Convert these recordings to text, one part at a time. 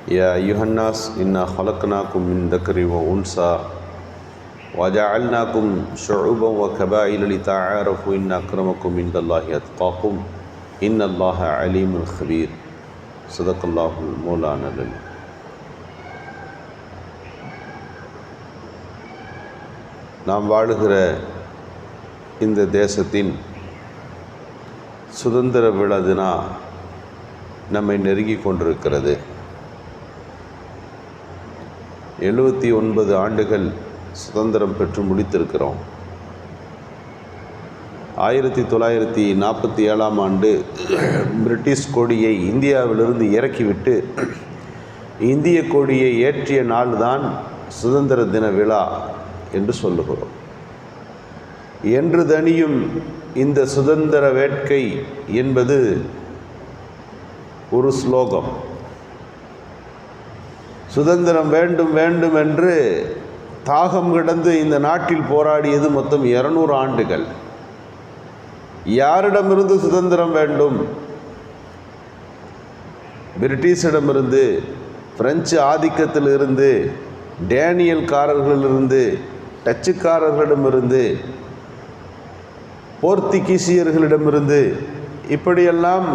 يا أيها الناس إنا خلقناكم من ذكر وأنثى وجعلناكم شعوبا وقبائل لتعارفوا إن أكرمكم عند الله أتقاكم إن الله عليم خبير صدق الله المولانا العلي. நாம் வாழுகிற இந்த தேசத்தின் சுதந்திர விழா தினா நம்மை நெருங்கி கொண்டிருக்கிறது. 79 ஆண்டுகள் சுதந்திரம் பெற்று முடித்திருக்கிறோம். 1947ஆம் ஆண்டு பிரிட்டிஷ் கொடியை இந்தியாவிலிருந்து இறக்கிவிட்டு இந்திய கொடியை ஏற்றிய நாள்தான் சுதந்திர தின விழா என்று சொல்லுகிறோம். என்று தனியும் இந்த சுதந்திர வேட்கை என்பது ஒரு ஸ்லோகம். சுதந்திரம் வேண்டும் வேண்டும் என்று தாகம் கிடந்து இந்த நாட்டில் போராடியது மொத்தம் 200 ஆண்டுகள். யாரிடமிருந்து சுதந்திரம் வேண்டும்? பிரிட்டிஷிடமிருந்து, பிரெஞ்சு ஆதிக்கத்திலிருந்து, டேனியல்காரர்களிலிருந்து, டச்சுக்காரர்களிடமிருந்து, போர்த்துகீசியர்களிடமிருந்து, இப்படியெல்லாம்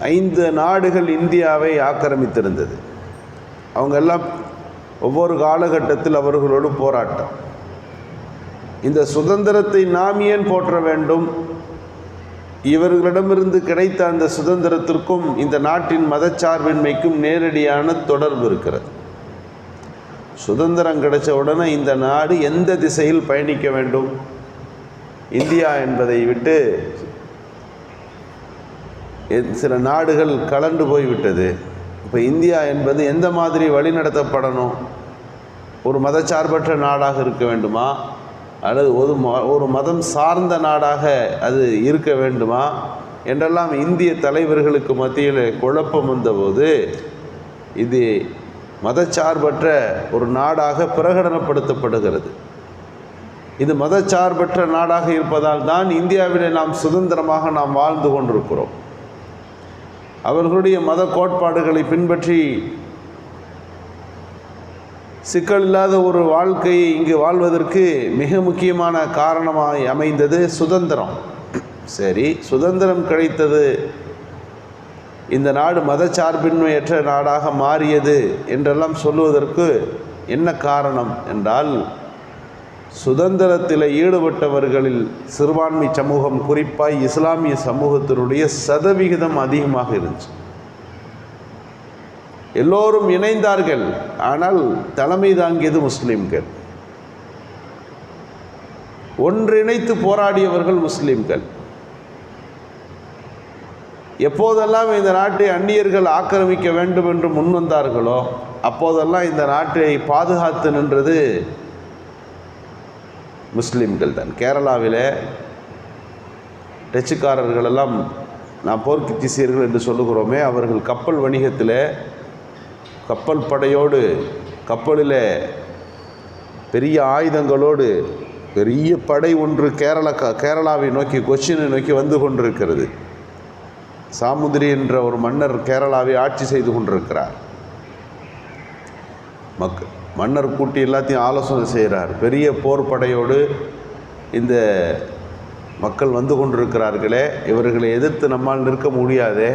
5 நாடுகள் இந்தியாவை ஆக்கிரமித்திருந்தது. அவங்க எல்லாம் ஒவ்வொரு காலகட்டத்தில் அவர்களோடு போராட்டம். இந்த சுதந்திரத்தை நாம் ஏன் போற்ற வேண்டும்? இவர்களிடமிருந்து கிடைத்த அந்த சுதந்திரத்திற்கும் இந்த நாட்டின் மதச்சார்பின்மைக்கும் நேரடியான தொடர்பு இருக்கிறது. சுதந்திரம் கிடைச்ச உடனே இந்த நாடு எந்த திசையில் பயணிக்க வேண்டும்? இந்தியா என்பதை விட்டு சில நாடுகள் கலண்டு போய்விட்டது. இப்போ இந்தியா என்பது எந்த மாதிரி வழிநடத்தப்படணும்? ஒரு மதச்சார்பற்ற நாடாக இருக்க வேண்டுமா, அல்லது ஒரு மதம் சார்ந்த நாடாக அது இருக்க வேண்டுமா என்றெல்லாம் இந்திய தலைவர்களுக்கு மத்தியில் குழப்பம் வந்தபோது இது மதச்சார்பற்ற ஒரு நாடாக பிரகடனப்படுத்தப்படுகிறது. இது மதச்சார்பற்ற நாடாக இருப்பதால் தான் இந்தியாவிலே நாம் சுதந்திரமாக நாம் வாழ்ந்து கொண்டிருக்கிறோம். அவர்களுடைய மத கோட்பாடுகளை பின்பற்றி சிக்கல் இல்லாத ஒரு வாழ்க்கையை இங்கு வாழ்வதற்கு மிக முக்கியமான காரணமாக அமைந்தது சுதந்திரம். சரி, சுதந்திரம் கிடைத்தது, இந்த நாடு மதச்சார்பின்மையற்ற நாடாக மாறியது என்றெல்லாம் சொல்லுவதற்கு என்ன காரணம் என்றால், சுதந்திரத்தில் ஈடுபட்டவர்களில் சிறுபான்மை சமூகம், குறிப்பாக இஸ்லாமிய சமூகத்தினுடைய சதவிகிதம் அதிகமாக இருந்துச்சு. எல்லோரும் இணைந்தார்கள், ஆனால் தலைமை தாங்கியது முஸ்லிம்கள். ஒன்றிணைத்து போராடியவர்கள் முஸ்லிம்கள். எப்போதெல்லாம் இந்த நாட்டை அந்நியர்கள் ஆக்கிரமிக்க வேண்டும் என்று முன்வந்தார்களோ அப்போதெல்லாம் இந்த நாட்டை பாதுகாத்து நின்றது முஸ்லிம்கள் தான். கேரளாவில் டச்சுக்காரர்களெல்லாம், நாம் போர்த்துகீசியர்கள் என்று சொல்லுகிறோமே, அவர்கள் கப்பல் வணிகத்தில் கப்பல் படையோடு, கப்பலில் பெரிய ஆயுதங்களோடு பெரிய படை ஒன்று கேரளாவை நோக்கி, கொச்சினை நோக்கி வந்து கொண்டிருக்கிறது. சாமுதிரி என்ற ஒரு மன்னர் கேரளாவை ஆட்சி செய்து கொண்டிருக்கிறார். மன்னர் கூட்டி எல்லாத்தையும் ஆலோசனை செய்கிறார். பெரிய போர் படையோடு இந்த மக்கள் வந்து கொண்டிருக்கிறார்களே, இவர்களை எதிர்த்து நம்மால் நிற்க முடியாதே,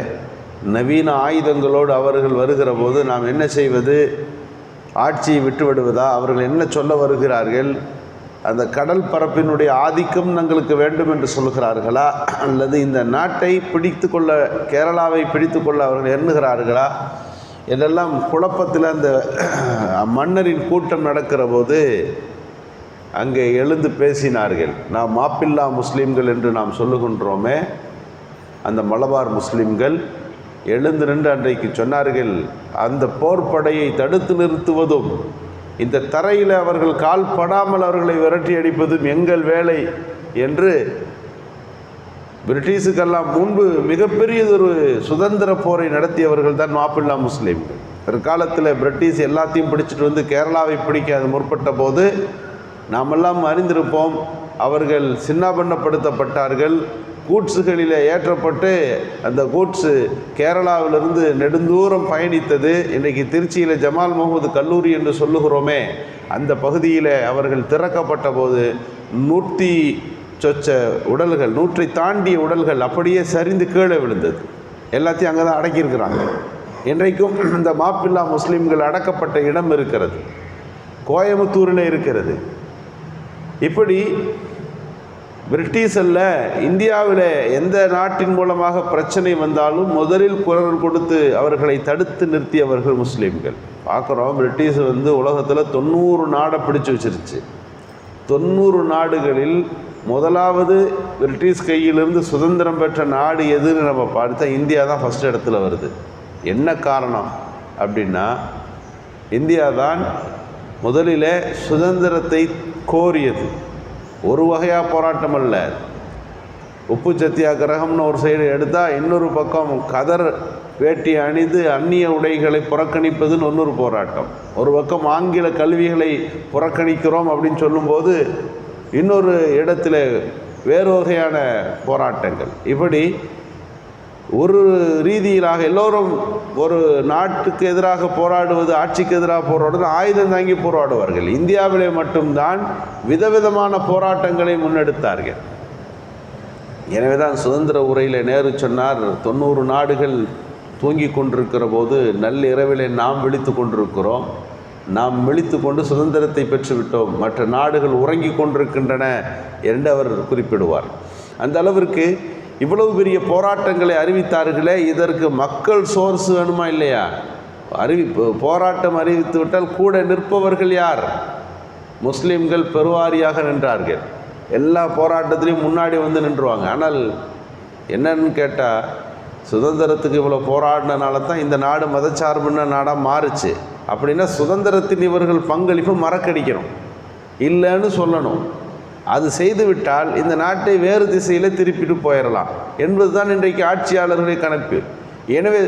நவீன ஆயுதங்களோடு அவர்கள் வருகிற போது நாம் என்ன செய்வது? ஆட்சியை விட்டுவிடுவதா? அவர்கள் என்ன சொல்ல வருகிறார்கள்? அந்த கடல் பரப்பினுடைய ஆதிக்கம் தங்களுக்கு வேண்டும் என்று சொல்கிறார்களா, அல்லது இந்த நாட்டை பிடித்து கொள்ள, கேரளாவை பிடித்து கொள்ள அவர்கள் எண்ணுகிறார்களா இதெல்லாம் குழப்பத்தில் அந்த மன்னரின் கூட்டம் நடக்கிற போது அங்கே எழுந்து பேசினார்கள். நாம் மாப்பில்லா முஸ்லீம்கள் என்று நாம் சொல்லுகின்றோமே, அந்த மலபார் முஸ்லீம்கள் எழுந்து நின்று அன்றைக்கு சொன்னார்கள், அந்த போர்ப்படையை தடுத்து நிறுத்துவதும் இந்த தரையில் அவர்கள் கால் படாமல் அவர்களை விரட்டி அடிப்பதும் எங்கள் வேலை என்று பிரிட்டிஷுக்கெல்லாம் முன்பு மிகப்பெரியதொரு சுதந்திர போரை நடத்தியவர்கள் தான் மாப்பிள்ளா முஸ்லீம்கள். பிற்காலத்தில் பிரிட்டிஷ் எல்லாத்தையும் பிடிச்சிட்டு வந்து கேரளாவை பிடிக்க அது முற்பட்ட போது நாமெல்லாம் அறிந்திருப்போம், அவர்கள் சின்னாபண்ணப்படுத்தப்பட்டார்கள், கூட்ஸுகளில் ஏற்றப்பட்டு அந்த கூட்ஸு கேரளாவிலிருந்து நெடுந்தூரம் பயணித்தது. இன்றைக்கு திருச்சியில் ஜமால் முகமது கல்லூரி என்று சொல்லுகிறோமே, அந்த பகுதியில் அவர்கள் திறக்கப்பட்ட போது 100 சொச்ச உடல்கள், 100 தாண்டிய உடல்கள் அப்படியே சரிந்து கீழே விழுந்தது. எல்லாத்தையும் அங்கே தான் அடக்கியிருக்கிறாங்க. இன்றைக்கும் இந்த மாப்பிள்ளா முஸ்லீம்கள் அடக்கப்பட்ட இடம் இருக்கிறது, கோயம்புத்தூரில் இருக்கிறது. இப்படி பிரிட்டிஷ் அல்ல, இந்தியாவில் எந்த நாட்டின் மூலமாக பிரச்சனை வந்தாலும் முதலில் குரல் கொடுத்து அவர்களை தடுத்து நிறுத்தியவர்கள் முஸ்லீம்கள். பார்க்குறோம், பிரிட்டிஷ் உலகத்தில் 90 நாடை பிடிச்சு வச்சிருச்சு. 90 நாடுகளில் முதலாவது பிரிட்டிஷ் கையிலிருந்து சுதந்திரம் பெற்ற நாடு எதுன்னு நம்ம பார்த்தா இந்தியா தான் ஃபஸ்ட் இடத்துல வருது. என்ன காரணம் அப்படின்னா, இந்தியா தான் முதலில் சுதந்திரத்தை கோரியது. ஒரு வகையாக போராட்டம் அல்ல. உப்பு சத்தியாகிரகம்னு ஒரு சைடு எடுத்தால், இன்னொரு பக்கம் கதர் வேட்டி அணிந்து அந்நிய உடைகளை புறக்கணிப்பதுன்னு இன்னொரு போராட்டம். ஒரு பக்கம் ஆங்கில கல்விகளை புறக்கணிக்கிறோம் அப்படின்னு சொல்லும்போது இன்னொரு இடத்துல வேறு வகையான போராட்டங்கள். இப்படி ஒரு ரீதியிலாக எல்லோரும் ஒரு நாட்டுக்கு எதிராக போராடுவது, ஆட்சிக்கு எதிராக போராடுவது, ஆயுதம் தாங்கி போராடுவார்கள். இந்தியாவிலே மட்டும்தான் விதவிதமான போராட்டங்களை முன்னெடுத்தார்கள். எனவே தான் சுதந்திர உரையில் நேரு சொன்னார், 90 நாடுகள் தூங்கி கொண்டிருக்கிற போது நள்ளிரவிலே நாம் விழித்து கொண்டிருக்கிறோம். நாம் விழித்து கொண்டு சுதந்திரத்தை பெற்றுவிட்டோம், மற்ற நாடுகள் உறங்கி கொண்டிருக்கின்றன என்று அவர் குறிப்பிடுவார். அந்த அளவிற்கு இவ்வளவு பெரிய போராட்டங்களை அறிவித்தார்களே, இதற்கு மக்கள் சோர்ஸ் வேணுமா இல்லையா? போராட்டம் அறிவித்து விட்டால் கூட நிற்பவர்கள் யார்? முஸ்லீம்கள் பெருவாரியாக நின்றார்கள். எல்லா போராட்டத்திலையும் முன்னாடி நின்றுவாங்க. ஆனால் என்னன்னு கேட்டால், சுதந்திரத்துக்கு இவ்வளோ போராடினால தான் இந்த நாடு மதச்சார்புன நாடாக மாறுச்சு. அப்படின்னா சுதந்திரத்தின் இவர்கள் பங்களிப்பு மறக்கடிக்கணும், இல்லைன்னு சொல்லணும். அது செய்துவிட்டால் இந்த நாட்டை வேறு திசையில் திருப்பிட்டு போயிடலாம் என்பது தான் இன்றைக்கு ஆட்சியாளர்களுடைய கணக்கு. எனவே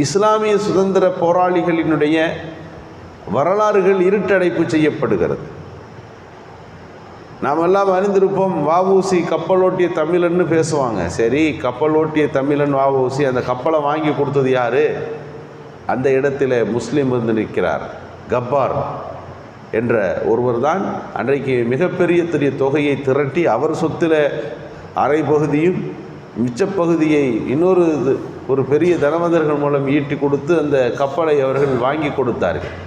இஸ்லாமிய சுதந்திர போராளிகளினுடைய வரலாறுகள் இருட்டடைப்பு செய்யப்படுகிறது. நாம் எல்லாம் அறிந்திருப்போம், வஉசி கப்பலோட்டிய தமிழன்னு பேசுவாங்க. சரி, கப்பலோட்டிய தமிழன் வஉசி, அந்த கப்பலை வாங்கி கொடுத்தது யார்? அந்த இடத்துல முஸ்லீம் நிற்கிறார். கப்பார் என்ற ஒருவர் தான் அன்றைக்கு மிகப்பெரிய தொகையை திரட்டி அவர் சொத்தில் அரை பகுதியும் மிச்சப்பகுதியை இன்னொரு ஒரு பெரிய தனவந்தர்கள் மூலம் ஈட்டி கொடுத்து அந்த கப்பலை அவர்கள் வாங்கி கொடுத்தார்கள்.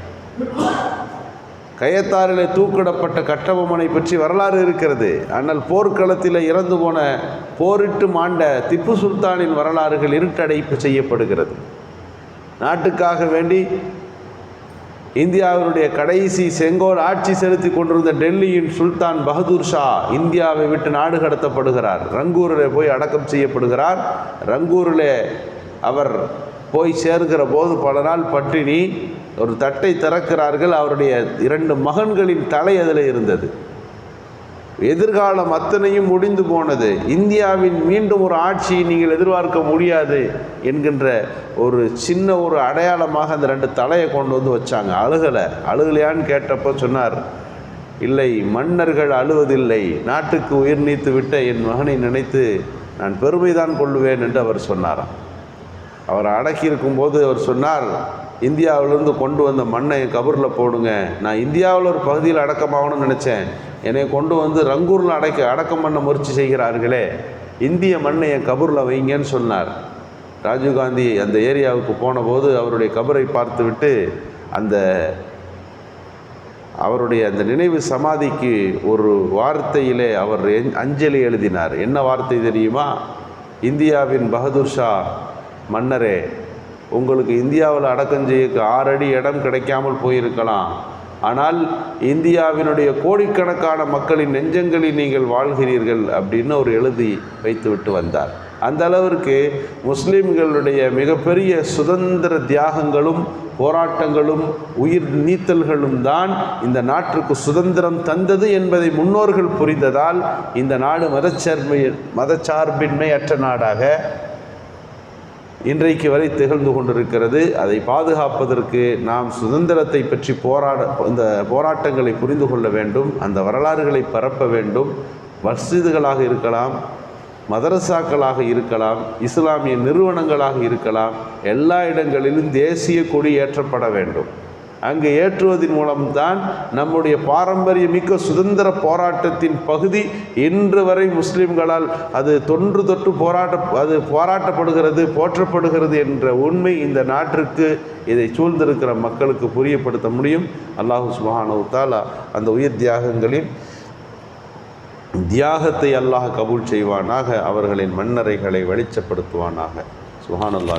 கயத்தாரில் தூக்கிடப்பட்ட கட்டபொம்மனை பற்றி வரலாறு இருக்கிறது. ஆனால் போர்க்களத்தில் இறந்து போன, போரிட்டு மாண்ட திப்பு சுல்தானின் வரலாறுகள் இருட்டடைப்பு செய்யப்படுகிறது. நாட்டுக்காக வேண்டி இந்தியாவினுடைய கடைசி செங்கோல் ஆட்சி செலுத்தி கொண்டிருந்த டெல்லியின் சுல்தான் பகதூர் ஷா இந்தியாவை விட்டு நாடு கடத்தப்படுகிறார். ரங்கூரில் போய் அடக்கம் செய்யப்படுகிறார். ரங்கூரில் அவர் போய் சேர்கிற போது பல நாள் பட்டினி. ஒரு தட்டை திறக்கிறார்கள், அவருடைய 2 மகன்களின் தலை அதில் இருந்தது. எதிர்காலம் அத்தனையும் முடிந்து போனது. இந்தியாவின் மீண்டும் ஒரு ஆட்சியை நீங்கள் எதிர்பார்க்க முடியாது என்கின்ற ஒரு சின்ன ஒரு அடையாளமாக அந்த 2 தலையை கொண்டு வச்சாங்க. அழுகலையான்னு கேட்டப்போ சொன்னார், இல்லை, மன்னர்கள் அழுவதில்லை, நாட்டுக்கு உயிர் நீத்து விட்ட என் மகனை நினைத்து நான் பெருமைதான் கொள்ளுவேன் என்று அவர் சொன்னாராம். அவர் அடக்கியிருக்கும்போது அவர் சொன்னார், இந்தியாவிலிருந்து கொண்டு வந்த மண்ணை என் கபூரில் போடுங்க. நான் இந்தியாவில் ஒரு பகுதியில் அடக்கமாகணும்னு நினச்சேன், என்னை கொண்டு ரங்கூரில் அடக்கம் பண்ண முயற்சி செய்கிறார்களே, இந்திய மண்ணை என் கபூரில் வைங்கன்னு சொன்னார். ராஜீவ்காந்தி அந்த ஏரியாவுக்கு போன போது அவருடைய கபரை பார்த்துவிட்டு அவருடைய அந்த நினைவு சமாதிக்கு ஒரு வார்த்தையிலே அவர் அஞ்சலி எழுதினார். என்ன வார்த்தை தெரியுமா? இந்தியாவின் பகதூர் ஷா மன்னரே, உங்களுக்கு இந்தியாவில் அடக்கம் செய்ய 6 அடி இடம் கிடைக்காமல் போயிருக்கலாம், ஆனால் இந்தியாவினுடைய கோடிக்கணக்கான மக்களின் நெஞ்சங்களில் நீங்கள் வாழ்கிறீர்கள் அப்படின்னு ஒரு எழுதி வைத்துவிட்டு வந்தார். அந்த அளவிற்கு முஸ்லீம்களுடைய மிகப்பெரிய சுதந்திர தியாகங்களும் போராட்டங்களும் உயிர் நீத்தல்களும் தான் இந்த நாட்டிற்கு சுதந்திரம் தந்தது என்பதை முன்னோர்கள் புரிந்ததால் இந்த நாடு மதச்சார்பின்மை அற்ற நாடாக இன்றைக்கு வரை திகழ்ந்து கொண்டிருக்கிறது. அதை பாதுகாப்பதற்கு நாம் சுதந்திரத்தை பற்றி இந்த போராட்டங்களை புரிந்து கொள்ள வேண்டும், அந்த வரலாறுகளை பரப்ப வேண்டும். மஸ்ஜிதுகளாக இருக்கலாம், மதரசாக்களாக இருக்கலாம், இஸ்லாமிய நிறுவனங்களாக இருக்கலாம், எல்லா இடங்களிலும் தேசிய கொடி ஏற்றப்பட வேண்டும். அங்கு ஏற்றுவதன் மூலம்தான் நம்முடைய பாரம்பரியமிக்க சுதந்திர போராட்டத்தின் பகுதி இன்று வரை முஸ்லிம்களால் அது தொன்று தொட்டு போராட்டப்படுகிறது, போற்றப்படுகிறது என்ற உண்மை இந்த நாட்டிற்கு, இதை சூழ்ந்திருக்கிற மக்களுக்கு புரியப்படுத்த முடியும். அல்லாஹு சுப்ஹானஹு வ தஆலா அந்த உயிர் தியாகத்தை அல்லாஹ் கபூல் செய்வானாக, அவர்களின் மண்ணறைகளை வெளிச்சப்படுத்துவானாக. சுப்ஹானல்லாஹ்.